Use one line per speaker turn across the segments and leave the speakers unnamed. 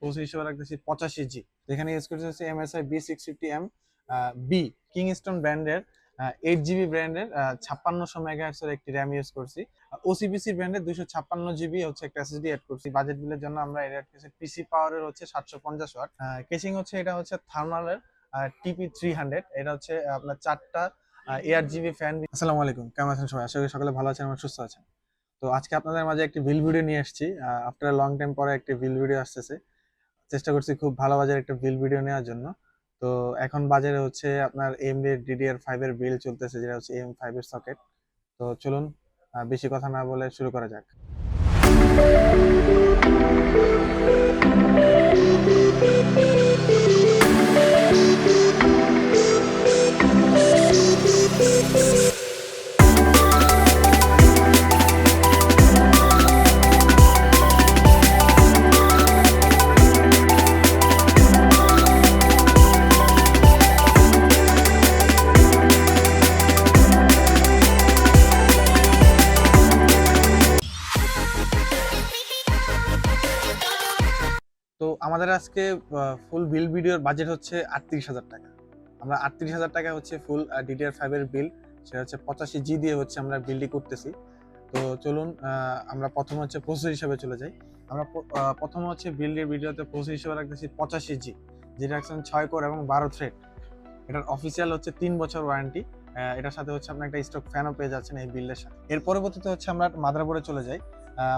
Processor হিসেবে রাখতেছি 85G। এখানে ইউজ করতে হচ্ছে MSI B650M বি কিংস্টন ব্র্যান্ডের 8GB ব্র্যান্ডের 5600 মেগাহার্টজের একটি র্যাম ইউজ করছি। OCPC ব্র্যান্ডের 256GB হচ্ছে একটা SSD অ্যাড করছি। বাজেট বিলের জন্য আমরা এটা অ্যাড করছি। পিসি পাওয়ারের হচ্ছে 750 ওয়াট। কেসিং হচ্ছে এটা হচ্ছে থার্মালের TP300। এটা হচ্ছে আপনার 4টা ARGB ফ্যান। আসসালামু আলাইকুম, কেমন আছেন সবাই? আশা করি সকলে ভালো আছেন এবং সুস্থ আছেন। তো আজকে আপনাদের মাঝে একটি বিল ভিডিও নিয়ে এসেছি। আফটার লং টাইম পরে একটি বিল ভিডিও আসতেছে। চেষ্টা করছি খুব ভালো বাজারে একটা বিল ভিডিও নেওয়ার জন্য। তো এখন বাজারে হচ্ছে আপনার AMD DDR5 এর বিল চলতেছে, যেটা হচ্ছে AM5 এর সকেট। তো চলুন বেশি কথা না বলে শুরু করা যাক। তো আমাদের আজকে ফুল বিল ভিডিওর বাজেট হচ্ছে 38,000 টাকা। আমরা 38,000 টাকা হচ্ছে ফুল DDR5 এর বিল, সেটা হচ্ছে 85G দিয়ে হচ্ছে আমরা বিলটি করতেছি। তো চলুন আমরা প্রথমে হচ্ছে প্রসেসর হিসেবে চলে যাই। আমরা প্রথমে হচ্ছে বিল্ডের ভিডিওতে প্রসেসর হিসেবে রাখতেছি 85G, যেটা রাখছেন 6 কোর এবং 12 থ্রেড। এটার অফিসিয়াল হচ্ছে 3 বছর ওয়ারেন্টি। এটার সাথে হচ্ছে আপনার একটা স্টক ফ্যানও পেয়ে যাচ্ছেন এই বিল্ডের সাথে। এর পরবর্তীতে হচ্ছে আমরা মাদারবোর্ডে চলে যাই।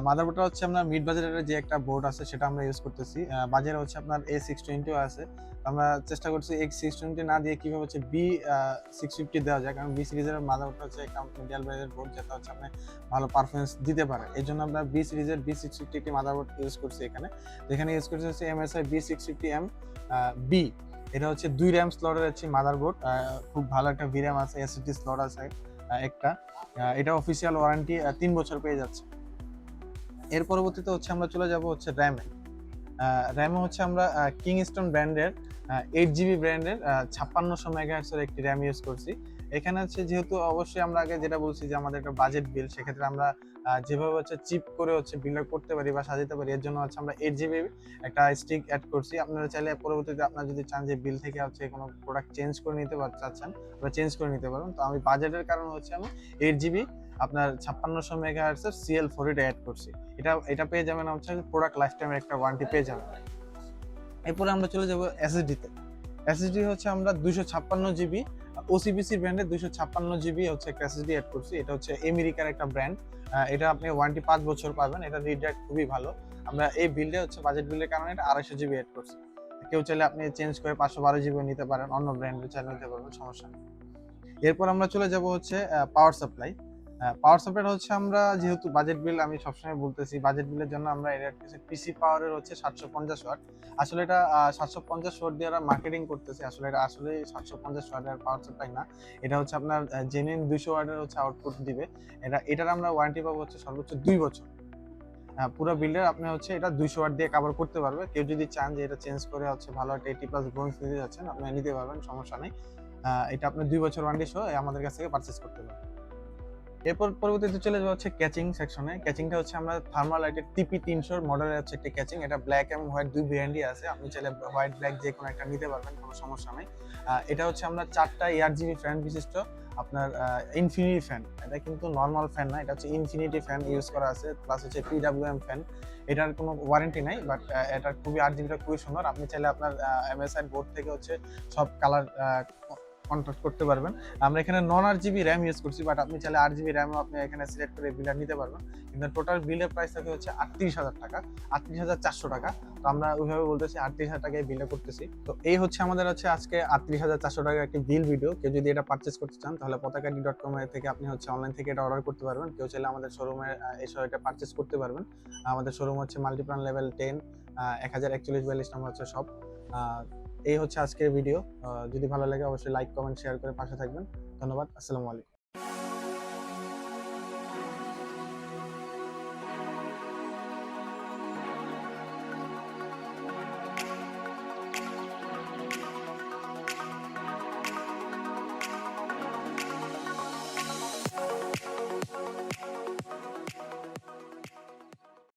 মাদারবোর্ডটা হচ্ছে আমরা মিড বাজেটের যে একটা বোর্ড আছে সেটা আমরা ইউজ করতেছি। বাজারে হচ্ছে আপনার A620 আছে। আমরা চেষ্টা করছি A620 না দিয়ে কিভাবে হচ্ছে B650 দেওয়া যায়, কারণ B সিরিজের মাদারবোর্ডটা হচ্ছে একটা মিডিয়াল বাজেটের বোর্ড, যেটা হচ্ছে আপনি ভালো পারফরমেন্স দিতে পারে। এই জন্য আমরা B সিরিজের B650 একটি মাদারবোর্ড ইউজ করছি এখানে। যেখানে ইউজ করছি হচ্ছে MSI B650M বি। এটা হচ্ছে 2 র্যাম স্লটের হচ্ছে মাদারবোর্ড। খুব ভালো একটা VRAM আছে, SSD স্লট আছে একটা। এটা অফিসিয়াল ওয়ারেন্টি 3 বছর পেয়ে যাচ্ছে। এর পরবর্তীতে হচ্ছে আমরা চলে যাব হচ্ছে র্যামে হচ্ছে আমরা কিংস্টন ব্র্যান্ডের 8GB ব্র্যান্ডের 5600 মেগাহার্টজের একটি র্যাম ইউজ করছি। এখানে হচ্ছে যেহেতু অবশ্যই আমরা আগে যেটা বলছি যে আমাদের একটা বাজেট বিল, সেক্ষেত্রে আমরা যেভাবে হচ্ছে চিপ করে হচ্ছে বিল্ড করতে পারি বা সাজাতে পারি, এর জন্য হচ্ছে আমরা 8GB একটা স্টিক অ্যাড করছি। আপনারা চাইলে পরবর্তীতে আপনারা যদি চান যে বিল থেকে হচ্ছে কোনো প্রোডাক্ট চেঞ্জ করে নিতে চাচ্ছেন বা চেঞ্জ করে নিতে পারেন। তো আমি বাজেটের কারণে হচ্ছে আমি 8GB আপনার 5600 মেগাহার্টজের CL4 এটা অ্যাড করছি। এটা পেয়ে যাবেন হচ্ছে প্রোডাক্ট লাইফ টাইমের একটা ওয়ারেন্টি পেয়ে যাবেন। এরপরে আমরা চলে যাব SSD-তে। SSD হচ্ছে আমরা 256GB OCPC ব্র্যান্ডের 256GB হচ্ছে একটা SSD অ্যাড করছি। এটা হচ্ছে আমেরিকার একটা ব্র্যান্ড। এটা আপনি ওয়ারেন্টি 5 বছর পাবেন। এটা রিড রাইট খুবই ভালো। আমরা এই বিল্ডে হচ্ছে বাজেট বিলের কারণে এটা 250GB অ্যাড করছি। কেউ চাইলে আপনি চেঞ্জ করে 512GB নিতে পারেন, অন্য ব্র্যান্ডের চাইলে নিতে পারবেন, সমস্যা নেই। এরপর আমরা চলে যাব হচ্ছে পাওয়ার সাপ্লাই। পাওয়ার সাপ্লাই হচ্ছে আমরা যেহেতু বাজেট বিল, আমি সবসময় বলতেছি বাজেট বিলের জন্য আমরা এটা পিসি পাওয়ারের হচ্ছে 750 ওয়াট। আসলে এটা 750 ওয়াট দিয়ে মার্কেটিং করতেছে, আসলে এটা আসলে 750 ওয়াটের পাওয়ার সাপ্লাই না। এটা হচ্ছে আপনার জেনুইন 200 ওয়াটের হচ্ছে আউটপুট দিবে। এটার আমরা ওয়ারেন্টি পাবো হচ্ছে সর্বোচ্চ 2 বছর। পুরো বিল্ডের আপনি হচ্ছে এটা 200 ওয়াট দিয়ে কভার করতে পারবে। কেউ যদি চান যে এটা চেঞ্জ করে হচ্ছে ভালো একটা 80+ ব্রোঞ্জ নিতে যাচ্ছেন, আপনি নিতে পারবেন, সমস্যা নেই। এটা আপনি 2 বছর ওয়ারেন্টি সহ আমাদের কাছ থেকে পারচেজ করতে পারবেন। এরপর পরবর্তীতে চলে যাওয়া হচ্ছে ক্যাচিং সেকশনে। ক্যাচিংটা হচ্ছে আমরা থার্মালাইটের TP300 মডেলের হচ্ছে একটা ক্যাচিং। এটা ব্ল্যাক এবং হোয়াইট 2 ভেরিয়েন্টই আছে। আপনি চাইলে হোয়াইট ব্ল্যাক যে কোনো একটা নিতে পারবেন, কোনো সমস্যা নেই। এটা হচ্ছে আমরা 4টা ARGB ফ্যান বিশিষ্ট আপনার ইনফিনিটি ফ্যান। এটা কিন্তু নর্মাল ফ্যান না, এটা হচ্ছে ইনফিনিটি ফ্যান ইউজ করা আছে, প্লাস হচ্ছে PWM ফ্যান। এটার কোনো ওয়ারেন্টি নাই, বাট এটার খুবই RGBটা খুবই সুন্দর। আপনি চাইলে আপনার MSI বোর্ড থেকে হচ্ছে সব কালার কন্ট্রাক্ট করতে পারবেন। আমরা এখানে নন RGB র্যাম ইউজ করছি, বাট আপনি চাইলে RGB র্যামও আপনি এখানে সিলেক্ট করে বিলটা নিতে পারবেন। কিন্তু টোটাল বিলের প্রাইস থাকে হচ্ছে 38,000 টাকা, 38,400 টাকা। তো আমরা ওইভাবে বলতেছি 38,000 টাকায় বিলটা করতেছি। তো এই হচ্ছে আমাদের হচ্ছে আজকে 38,400 টাকার একটি বিল ভিডিও। কেউ যদি এটা পারচেস করতে চান তাহলে পতাকাডি.com থেকে আপনি হচ্ছে অনলাইন থেকে এটা অর্ডার করতে পারবেন। কেউ চাইলে আমাদের শোরুমে এসে এটা পারচেস করতে পারবেন। আমাদের শোরুম হচ্ছে মাল্টিপ্লান লেভেল 10, 1041-42 নম্বর হচ্ছে শপ। এই হচ্ছে আজকের ভিডিও। যদি ভালো লাগে অবশ্যই লাইক, কমেন্ট, শেয়ার করে পাশে থাকবেন। ধন্যবাদ। আসসালামু আলাইকুম।